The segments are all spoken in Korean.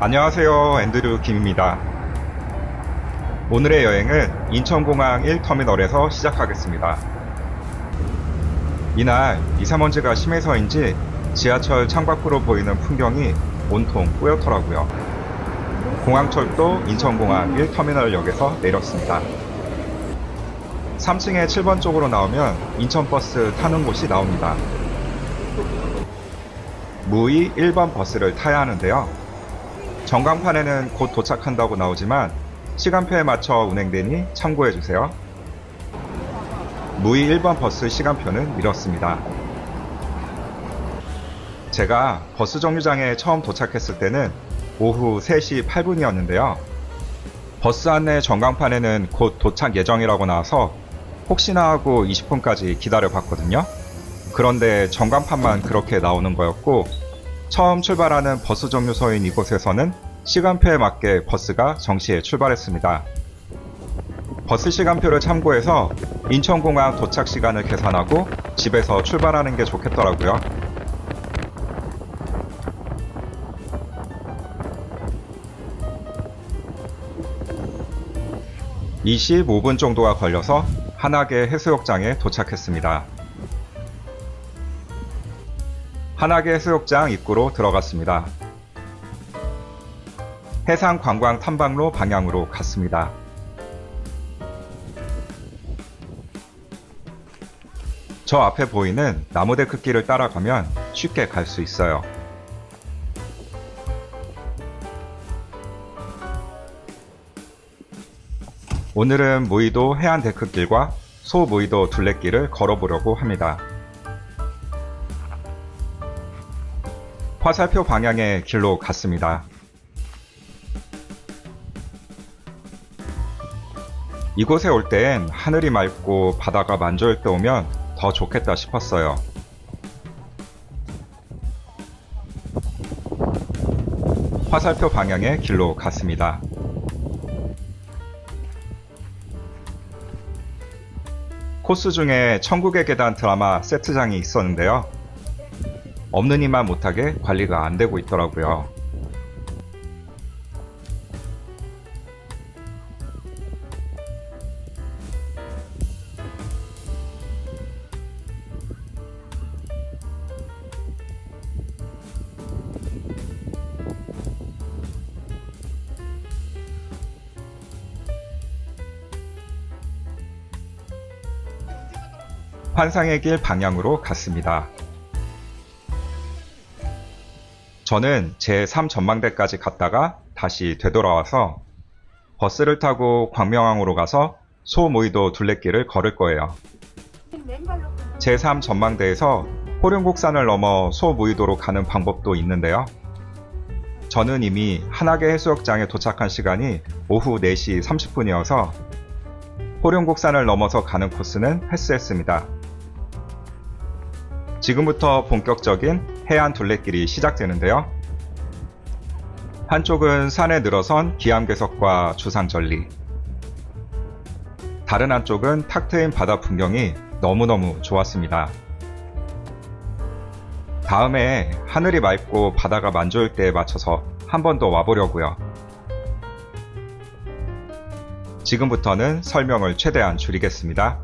안녕하세요. 앤드류 김입니다. 오늘의 여행은 인천공항 1터미널에서 시작하겠습니다. 이날 미세먼지가 심해서인지 지하철 창밖으로 보이는 풍경이 온통 뿌옇더라고요. 공항철도 인천공항 1터미널역에서 내렸습니다. 3층에 7번 쪽으로 나오면 인천버스 타는 곳이 나옵니다. 무의 1번 버스를 타야 하는데요. 전광판에는 곧 도착한다고 나오지만 시간표에 맞춰 운행되니 참고해주세요. 무의 1번 버스 시간표는 이렇습니다. 제가 버스 정류장에 처음 도착했을 때는 오후 3시 8분이었는데요. 버스 안내 전광판에는 곧 도착 예정이라고 나와서 혹시나 하고 20분까지 기다려 봤거든요. 그런데 전광판만 그렇게 나오는 거였고, 처음 출발하는 버스 정류소인 이곳에서는 시간표에 맞게 버스가 정시에 출발했습니다. 버스 시간표를 참고해서 인천공항 도착 시간을 계산하고 집에서 출발하는 게 좋겠더라고요. (25분) 정도가 걸려서 한악의 해수욕장에 도착했습니다. 한악의 해수욕장 입구로 들어갔습니다. 해상관광 탐방로 방향으로 갔습니다. 저 앞에 보이는 나무 데크길을 따라가면 쉽게 갈 수 있어요. 오늘은 무의도 해안 데크길과 소무의도 둘레길을 걸어보려고 합니다. 화살표 방향의 길로 갔습니다. 이곳에 올 땐 하늘이 맑고 바다가 만조일 때 오면 더 좋겠다 싶었어요. 화살표 방향의 길로 갔습니다. 코스 중에 천국의 계단 드라마 세트장이 있었는데요. 없는 이만 못하게 관리가 안 되고 있더라고요. 환상의 길 방향으로 갔습니다. 저는 제3전망대까지 갔다가 다시 되돌아와서 버스를 타고 광명항으로 가서 소무의도 둘레길을 걸을 거예요. 제3전망대에서 호룡곡산을 넘어 소무의도로 가는 방법도 있는데요. 저는 이미 한악의 해수욕장에 도착한 시간이 오후 4시 30분이어서 호룡곡산을 넘어서 가는 코스는 패스했습니다. 지금부터 본격적인 해안 둘레길이 시작되는데요. 한쪽은 산에 늘어선 기암괴석과 주상절리, 다른 한쪽은 탁 트인 바다 풍경이 너무너무 좋았습니다. 다음에 하늘이 맑고 바다가 만조일 때에 맞춰서 한 번 더 와보려고요. 지금부터는 설명을 최대한 줄이겠습니다.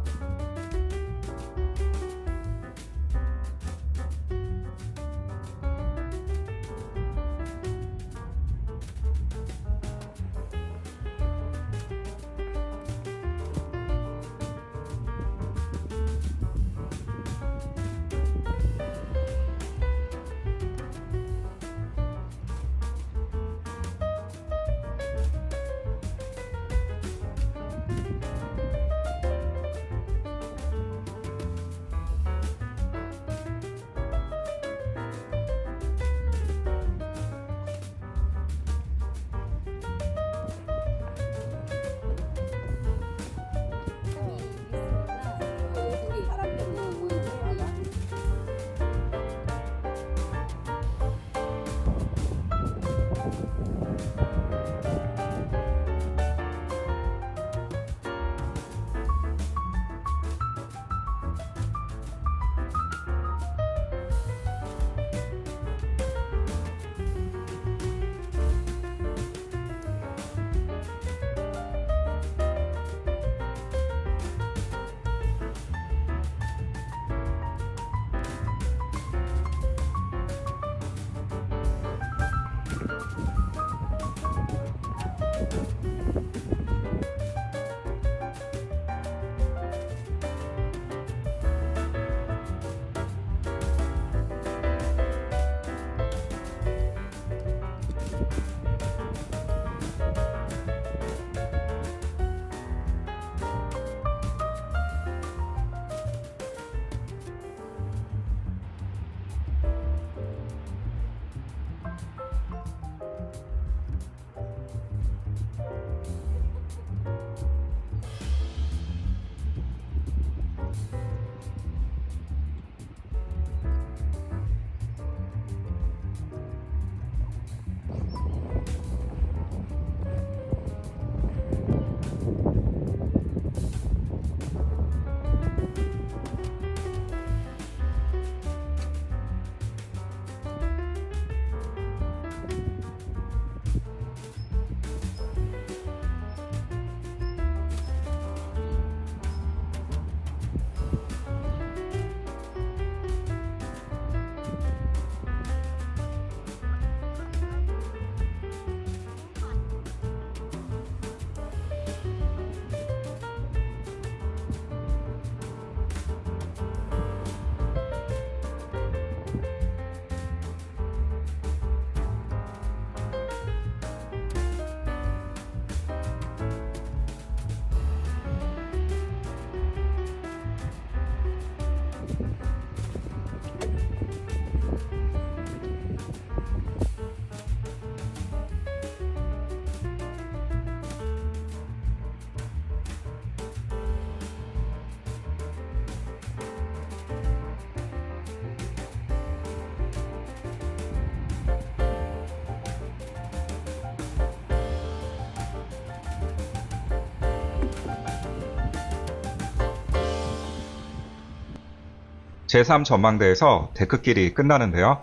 제3 전망대에서 데크길이 끝나는데요.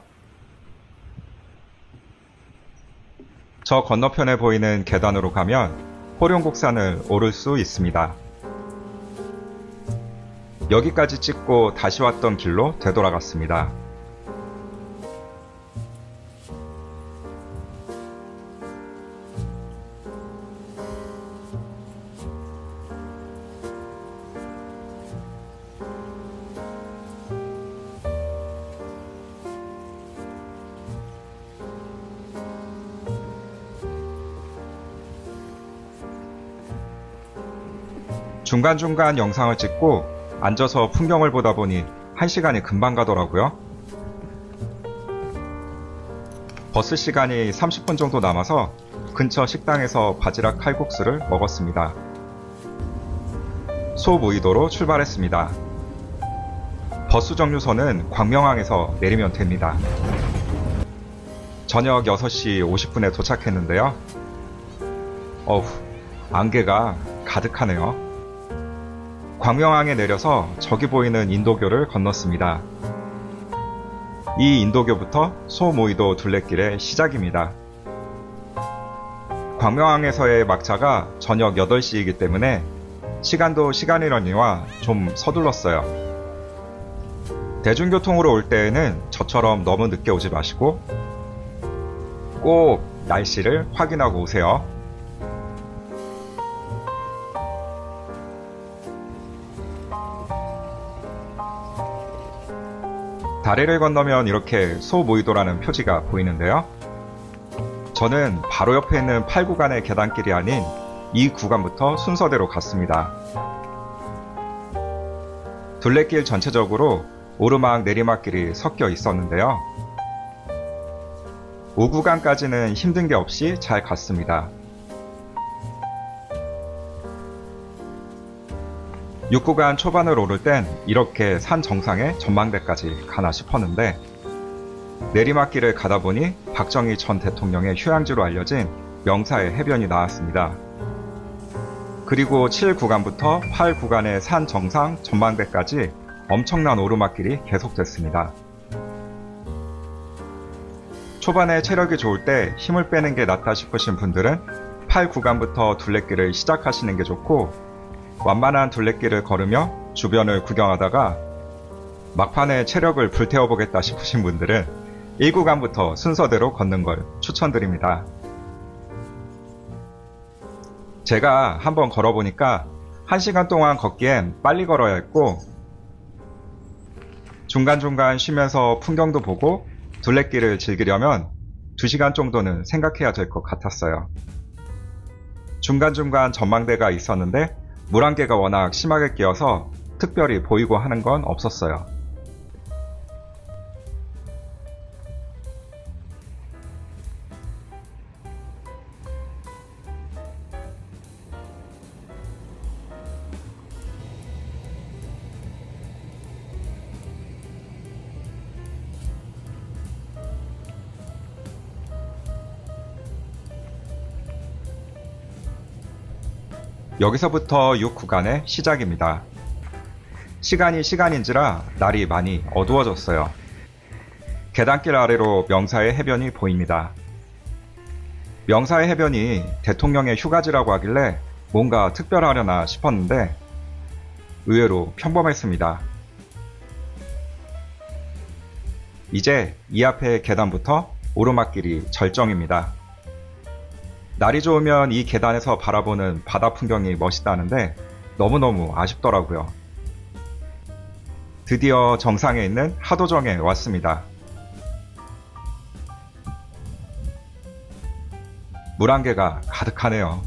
저 건너편에 보이는 계단으로 가면 호룡곡산을 오를 수 있습니다. 여기까지 찍고 다시 왔던 길로 되돌아갔습니다. 중간중간 영상을 찍고 앉아서 풍경을 보다 보니 1시간이 금방 가더라고요. 버스 시간이 30분 정도 남아서 근처 식당에서 바지락 칼국수를 먹었습니다. 소무이도로 출발했습니다. 버스 정류소는 광명항에서 내리면 됩니다. 저녁 6시 50분에 도착했는데요. 안개가 가득하네요. 광명항에 내려서 저기 보이는 인도교를 건넜습니다. 이 인도교부터 소무이도 둘레길의 시작입니다. 광명항에서의 막차가 저녁 8시이기 때문에 시간도 시간이려니와 좀 서둘렀어요. 대중교통으로 올 때에는 저처럼 너무 늦게 오지 마시고 꼭 날씨를 확인하고 오세요. 다리를 건너면 이렇게 소무이도라는 표지가 보이는데요. 저는 바로 옆에 있는 8구간의 계단길이 아닌 이 구간부터 순서대로 갔습니다. 둘레길 전체적으로 오르막 내리막길이 섞여 있었는데요. 5구간까지는 힘든 게 없이 잘 갔습니다. 6구간 초반을 오를 땐 이렇게 산 정상에 전망대까지 가나 싶었는데 내리막길을 가다 보니 박정희 전 대통령의 휴양지로 알려진 명사의 해변이 나왔습니다. 그리고 7구간부터 8구간의 산 정상 전망대까지 엄청난 오르막길이 계속됐습니다. 초반에 체력이 좋을 때 힘을 빼는 게 낫다 싶으신 분들은 8구간부터 둘레길을 시작하시는 게 좋고 완만한 둘레길을 걸으며 주변을 구경하다가 막판에 체력을 불태워보겠다 싶으신 분들은 1구간부터 순서대로 걷는 걸 추천드립니다. 제가 한번 걸어보니까 1시간 동안 걷기엔 빨리 걸어야 했고 중간중간 쉬면서 풍경도 보고 둘레길을 즐기려면 2시간 정도는 생각해야 될 것 같았어요. 중간중간 전망대가 있었는데 물안개가 워낙 심하게 끼어서 특별히 보이고 하는 건 없었어요. 여기서부터 6구간의 시작입니다. 시간이 시간인지라 날이 많이 어두워졌어요. 계단길 아래로 명사의 해변이 보입니다. 명사의 해변이 대통령의 휴가지라고 하길래 뭔가 특별하려나 싶었는데 의외로 평범했습니다. 이제 이 앞에 계단부터 오르막길이 절정입니다. 날이 좋으면 이 계단에서 바라보는 바다 풍경이 멋있다는데 너무너무 아쉽더라고요. 드디어 정상에 있는 하도정에 왔습니다. 물안개가 가득하네요.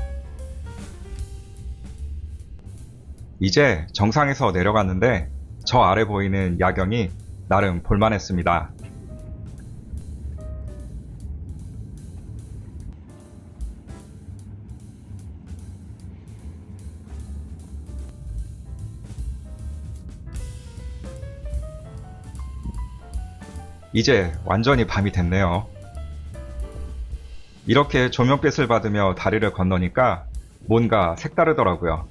이제 정상에서 내려갔는데 저 아래 보이는 야경이 나름 볼만했습니다. 이제 완전히 밤이 됐네요. 이렇게 조명빛을 받으며 다리를 건너니까 뭔가 색다르더라고요.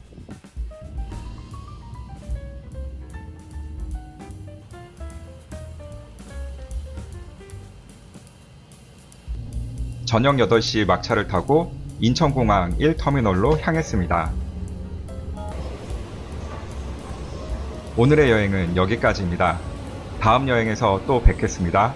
저녁 8시 막차를 타고 인천공항 1터미널로 향했습니다. 오늘의 여행은 여기까지입니다. 다음 여행에서 또 뵙겠습니다.